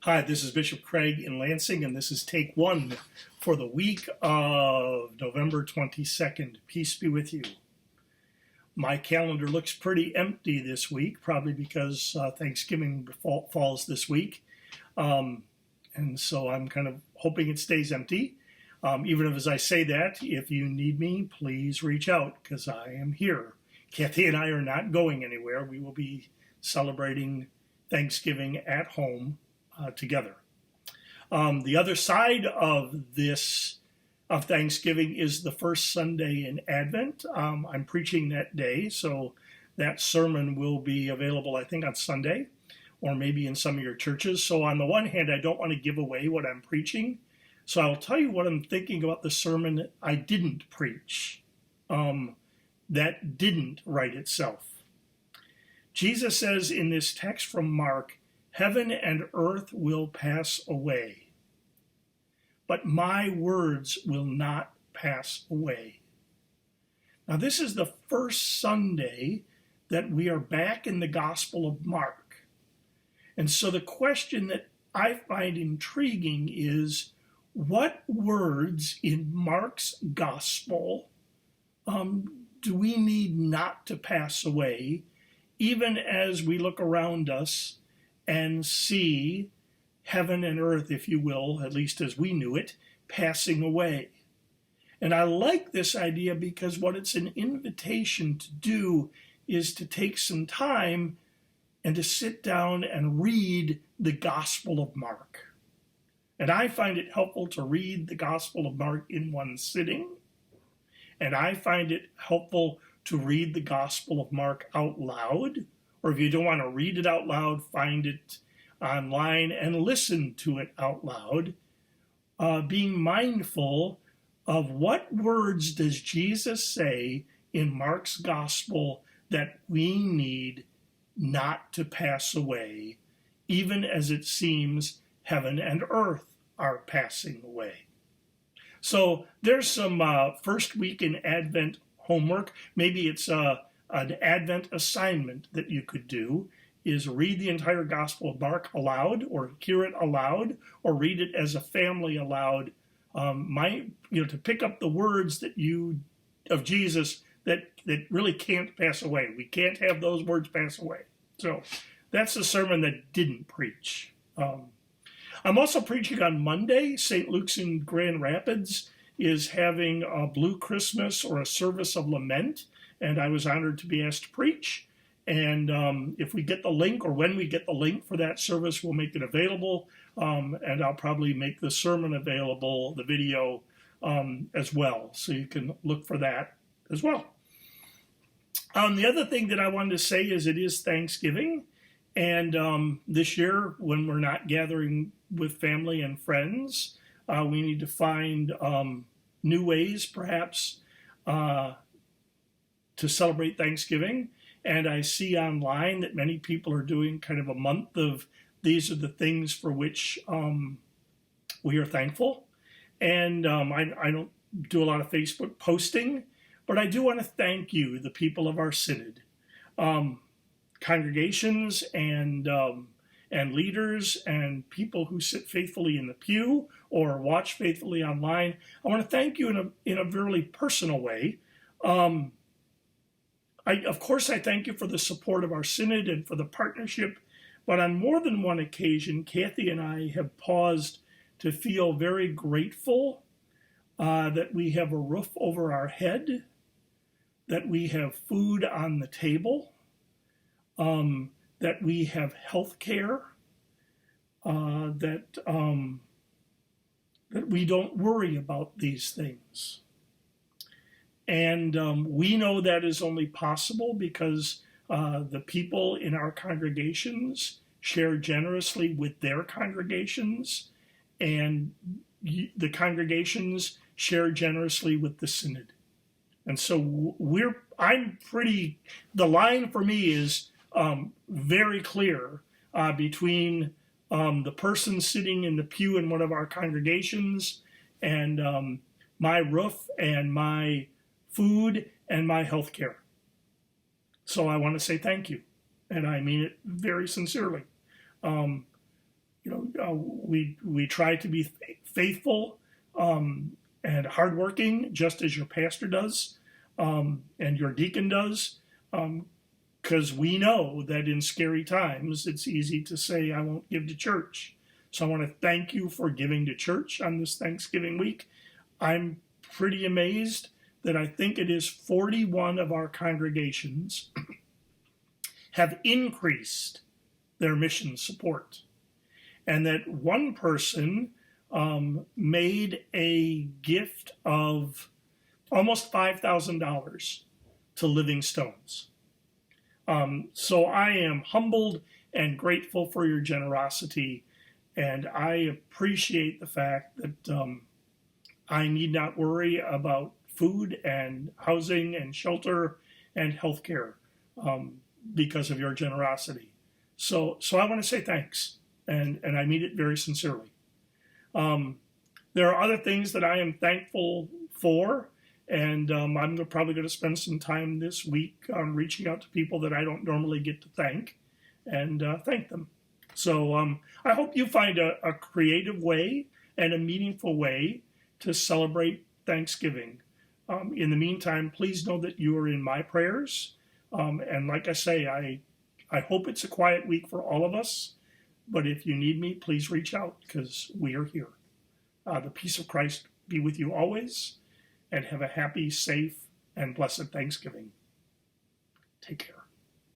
Hi, this is Bishop Craig in Lansing, and this is take one for the week of November 22nd. Peace be with you. My calendar looks pretty empty this week, probably because Thanksgiving falls this week. And so I'm kind of hoping it stays empty. Even as I say that, if you need me, please reach out because I am here. Kathy and I are not going anywhere. We will be celebrating Thanksgiving at home together. The other side of Thanksgiving is the first Sunday in Advent. I'm preaching that day, so that sermon will be available, I think, on Sunday, or maybe in some of your churches. So on the one hand, I don't want to give away what I'm preaching, so I'll tell you what I'm thinking about the sermon I didn't preach, that didn't write itself. Jesus says in this text from Mark, "Heaven and earth will pass away, but my words will not pass away." Now, this is the first Sunday that we are back in the Gospel of Mark. And so the question that I find intriguing is, what words in Mark's Gospel do we need not to pass away, even as we look around us and see heaven and earth, if you will, at least as we knew it, passing away. And I like this idea because what it's an invitation to do is to take some time and to sit down and read the Gospel of Mark. And I find it helpful to read the Gospel of Mark in one sitting. And I find it helpful to read the Gospel of Mark out loud. Or if you don't want to read it out loud, find it online and listen to it out loud, being mindful of what words does Jesus say in Mark's Gospel that we need not to pass away, even as it seems heaven and earth are passing away. So there's some first week in Advent homework. Maybe it's an Advent assignment that you could do, is read the entire Gospel of Mark aloud, or hear it aloud, or read it as a family aloud. To pick up the words of Jesus that really can't pass away. We can't have those words pass away. So that's the sermon that didn't preach. I'm also preaching on Monday. St. Luke's in Grand Rapids is having a Blue Christmas, or a service of lament. And I was honored to be asked to preach. And if we get the link, or when we get the link for that service, we'll make it available. And I'll probably make the sermon available, the video, as well. So you can look for that as well. The other thing that I wanted to say is it is Thanksgiving. And this year, when we're not gathering with family and friends, we need to find new ways, perhaps, to celebrate Thanksgiving. And I see online that many people are doing kind of a month of these are the things for which we are thankful. And I don't do a lot of Facebook posting, but I do want to thank you, the people of our synod, congregations and leaders and people who sit faithfully in the pew or watch faithfully online. I want to thank you in a really personal way. Of course, I thank you for the support of our synod and for the partnership, but on more than one occasion, Kathy and I have paused to feel very grateful that we have a roof over our head, that we have food on the table, that we have health care, that we don't worry about these things. And we know that is only possible because the people in our congregations share generously with their congregations, and the congregations share generously with the synod. And so the line for me is very clear between the person sitting in the pew in one of our congregations and my roof and my food and my health care. So I want to say thank you, and I mean it very sincerely. we try to be faithful and hardworking, just as your pastor does and your deacon does, because we know that in scary times it's easy to say, I won't give to church. So I want to thank you for giving to church on this Thanksgiving week. I'm pretty amazed that I think it is 41 of our congregations have increased their mission support. And that one person made a gift of almost $5,000 to Living Stones. So I am humbled and grateful for your generosity, and I appreciate the fact that I need not worry about food and housing and shelter and health care because of your generosity. So I want to say thanks, and I mean it very sincerely. There are other things that I am thankful for, and I'm probably going to spend some time this week reaching out to people that I don't normally get to thank, and thank them. So I hope you find a creative way and a meaningful way to celebrate Thanksgiving. In the meantime, please know that you are in my prayers. And like I say, I hope it's a quiet week for all of us. But if you need me, please reach out, because we are here. The peace of Christ be with you always, and have a happy, safe, and blessed Thanksgiving. Take care.